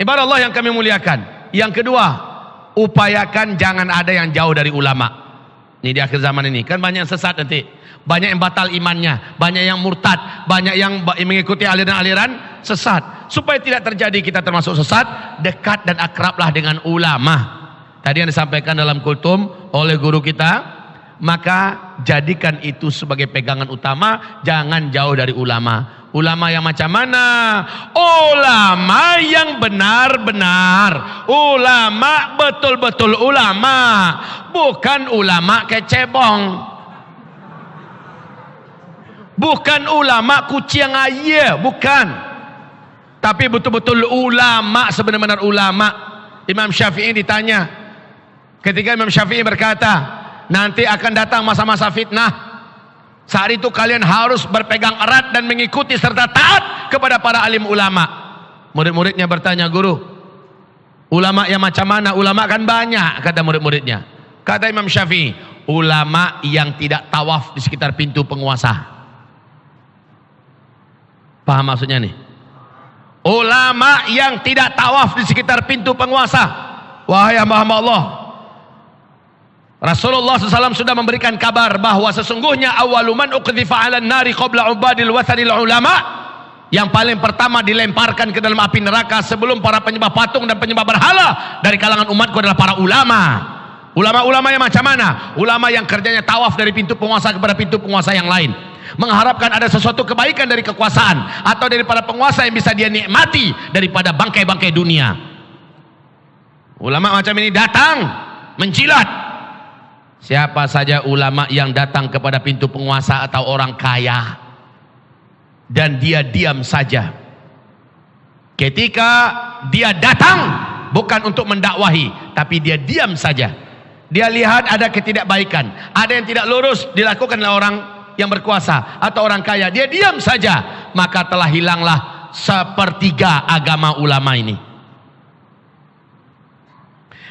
Ibarat Allah yang kami muliakan. Yang kedua, upayakan jangan ada yang jauh dari ulama. Ini di akhir zaman ini kan banyak yang sesat nanti, banyak yang batal imannya, banyak yang murtad, banyak yang mengikuti aliran-aliran sesat. Supaya tidak terjadi kita termasuk sesat, dekat dan akrablah dengan ulama. Tadi yang disampaikan dalam kultum oleh guru kita, maka jadikan itu sebagai pegangan utama, jangan jauh dari ulama. Ulama yang macam mana? Ulama yang benar-benar, ulama betul-betul ulama, bukan ulama kecebong, bukan ulama kucing aja, bukan, tapi betul-betul ulama, sebenar-benar ulama. Imam Syafi'i ditanya, ketika Imam Syafi'i berkata, nanti akan datang masa-masa fitnah. Saat itu kalian harus berpegang erat dan mengikuti serta taat kepada para alim ulama. Murid-muridnya bertanya, guru, ulama yang macam mana? Ulama kan banyak, kata murid-muridnya. Kata Imam Syafi'i, ulama yang tidak tawaf di sekitar pintu penguasa. Paham maksudnya nih? Ulama yang tidak tawaf di sekitar pintu penguasa. Wahai hamba-hamba Allah, Rasulullah SAW sudah memberikan kabar bahwa sesungguhnya awaluman uqdhifa 'alan nari qabla ubadil wathanil ulama, yang paling pertama dilemparkan ke dalam api neraka sebelum para penyembah patung dan penyembah berhala dari kalangan umatku adalah para ulama. Ulama-ulama yang macam mana? Ulama yang kerjanya tawaf dari pintu penguasa kepada pintu penguasa yang lain, mengharapkan ada sesuatu kebaikan dari kekuasaan atau dari para penguasa yang bisa dia nikmati daripada bangkai-bangkai dunia. Ulama macam ini datang menjilat. Siapa saja ulama yang datang kepada pintu penguasa atau orang kaya dan dia diam saja, ketika dia datang bukan untuk mendakwahi, tapi dia diam saja, dia lihat ada ketidakbaikan, ada yang tidak lurus dilakukan oleh orang yang berkuasa atau orang kaya, dia diam saja, maka telah hilanglah sepertiga agama ulama ini.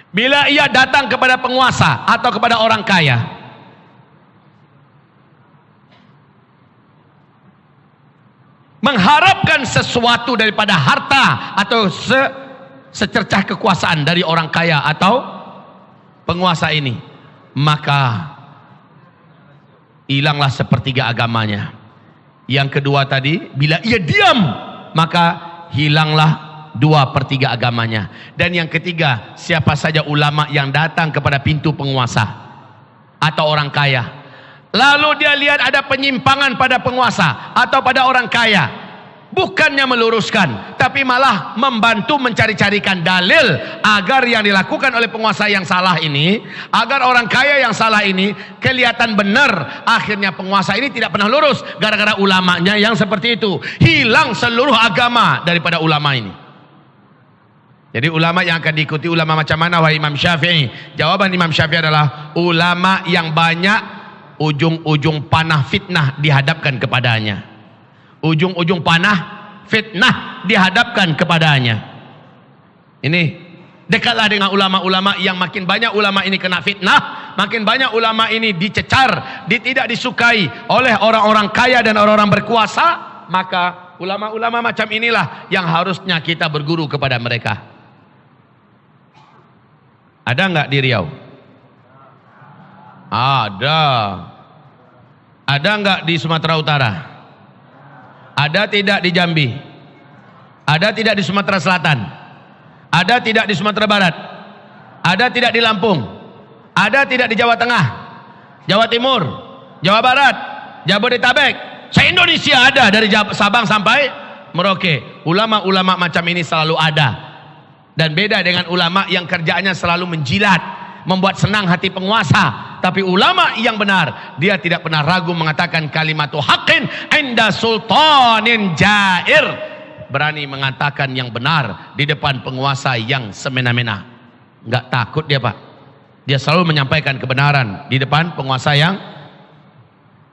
Bila ia datang kepada penguasa atau kepada orang kaya, mengharapkan sesuatu daripada harta atau secercah kekuasaan dari orang kaya atau penguasa ini, maka hilanglah sepertiga agamanya. Yang kedua tadi, bila ia diam, maka hilanglah 2/3 agamanya. Dan yang ketiga, siapa saja ulama yang datang kepada pintu penguasa atau orang kaya, lalu dia lihat ada penyimpangan pada penguasa atau pada orang kaya, bukannya meluruskan, tapi malah membantu mencari-carikan dalil agar yang dilakukan oleh penguasa yang salah ini, agar orang kaya yang salah ini kelihatan benar. Akhirnya penguasa ini tidak pernah lurus gara-gara ulamanya yang seperti itu. Hilang seluruh agama daripada ulama ini. Jadi ulama yang akan diikuti ulama macam mana wahai Imam Syafi'i? Jawaban Imam Syafi'i adalah ulama yang banyak ujung-ujung panah fitnah dihadapkan kepadanya. Ujung-ujung panah fitnah dihadapkan kepadanya. Ini dekatlah dengan ulama-ulama yang makin banyak ulama ini kena fitnah, makin banyak ulama ini dicecar, tidak disukai oleh orang-orang kaya dan orang-orang berkuasa, maka ulama-ulama macam inilah yang harusnya kita berguru kepada mereka. Ada nggak di Riau? Ada. Ada nggak di Sumatera Utara? Ada tidak di Jambi? Ada tidak di Sumatera Selatan? Ada tidak di Sumatera Barat? Ada tidak di Lampung? Ada tidak di Jawa Tengah? Jawa Timur? Jawa Barat? Jabodetabek? Se-Indonesia ada, dari Sabang sampai Merauke. Ulama-ulama macam ini selalu ada. Dan beda dengan ulama yang kerjaannya selalu menjilat, membuat senang hati penguasa. Tapi ulama yang benar, dia tidak pernah ragu mengatakan kalimatu haqqin inda sultanin jair. Berani mengatakan yang benar di depan penguasa yang semena-mena. Enggak takut dia, Pak. Dia selalu menyampaikan kebenaran di depan penguasa yang.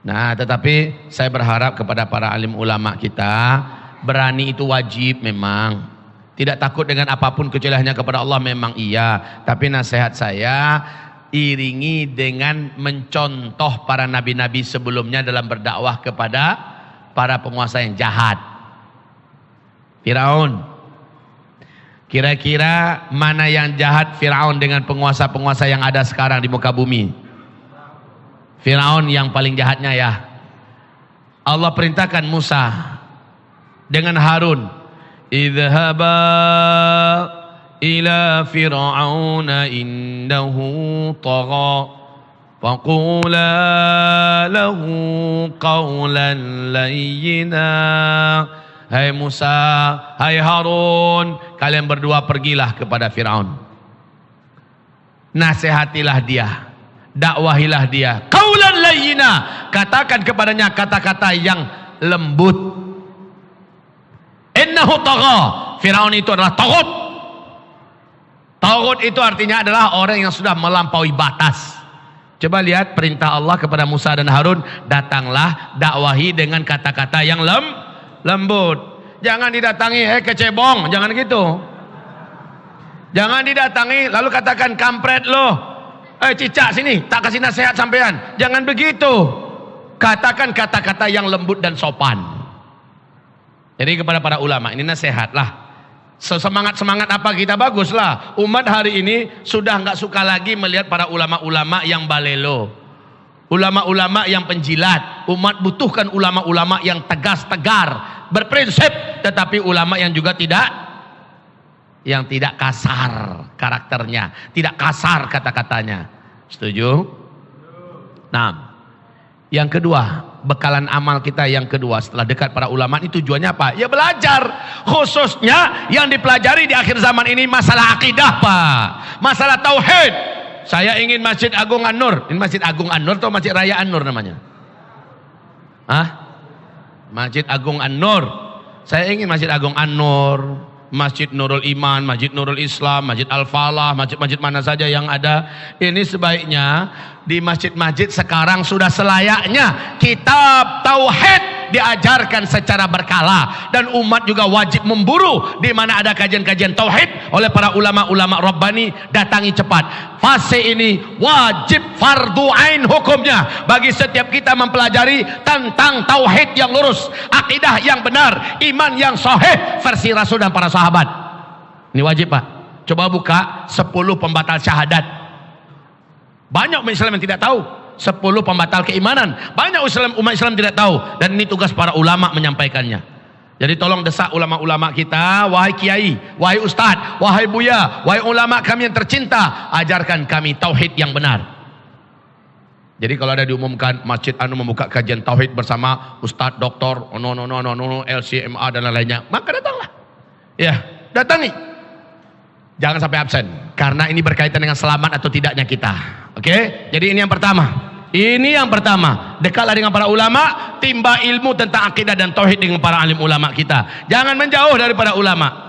Nah, tetapi saya berharap kepada para alim ulama kita, berani itu wajib memang. Tidak takut dengan apapun kecuali hanya kepada Allah memang iya. Tapi nasihat saya, iringi dengan mencontoh para nabi-nabi sebelumnya dalam berdakwah kepada para penguasa yang jahat. Firaun. Kira-kira mana yang jahat, Firaun dengan penguasa-penguasa yang ada sekarang di muka bumi? Firaun yang paling jahatnya ya. Allah perintahkan Musa dengan Harun, idhaba ila fir'auna innahu tagha faqula lahu qawlan layyina. Hai Musa, hai Harun, kalian berdua pergilah kepada Firaun, nasihatilah dia, dakwahilah dia, qaulan layyina, katakan kepadanya kata-kata yang lembut. Innahu tagha, Firaun itu adalah taghut. Taghut itu artinya adalah orang yang sudah melampaui batas. Coba lihat perintah Allah kepada Musa dan Harun, datanglah, dakwahi dengan kata-kata yang lembut. Jangan didatangi, kecebong, jangan gitu. Jangan didatangi lalu katakan kampret lo, cicak sini, tak kasih nasihat sampean. Jangan begitu. Katakan kata-kata yang lembut dan sopan. Jadi kepada para ulama ini nasihat lah. Semangat-semangat apa kita, baguslah. Umat hari ini sudah nggak suka lagi melihat para ulama-ulama yang balelo, ulama-ulama yang penjilat. Umat butuhkan ulama-ulama yang tegas, tegar, berprinsip, tetapi ulama yang juga tidak kasar karakternya, tidak kasar kata-katanya. Setuju? Nah, yang kedua, bekalan amal kita yang kedua setelah dekat para ulama ini tujuannya apa? Ya belajar. Khususnya yang dipelajari di akhir zaman ini masalah akidah, Pak. Masalah tauhid. Saya ingin Masjid Agung An-Nur. Ini Masjid Agung An-Nur atau Masjid Raya An-Nur namanya? Masjid Agung An-Nur. Saya ingin Masjid Agung An-Nur, Masjid Nurul Iman, Masjid Nurul Islam, Masjid Al-Falah, masjid-masjid mana saja yang ada. Ini sebaiknya di masjid-masjid sekarang sudah selayaknya kitab tauhid diajarkan secara berkala, dan umat juga wajib memburu di mana ada kajian-kajian tauhid oleh para ulama-ulama Rabbani, datangi cepat. Fase ini wajib fardu ain hukumnya bagi setiap kita mempelajari tentang tauhid yang lurus, akidah yang benar, iman yang sahih versi Rasul dan para sahabat. Ini wajib, Pak. Coba buka 10 pembatal syahadat. Banyak umat Islam yang tidak tahu 10 pembatal keimanan. Banyak umat Islam tidak tahu, dan ini tugas para ulama menyampaikannya. Jadi tolong desak ulama-ulama kita, wahai kiai, wahai ustadz, wahai buya, wahai ulama kami yang tercinta, ajarkan kami tauhid yang benar. Jadi kalau ada diumumkan Masjid Anu membuka kajian tauhid bersama ustadz, doktor, LCMA dan lain-lainnya, maka datanglah. Ya, datangi. Jangan sampai absen, karena ini berkaitan dengan selamat atau tidaknya kita. Oke? Jadi ini yang pertama. Ini yang pertama. Dekatlah dengan para ulama, timba ilmu tentang akidah dan tauhid dengan para alim ulama kita. Jangan menjauh daripada ulama.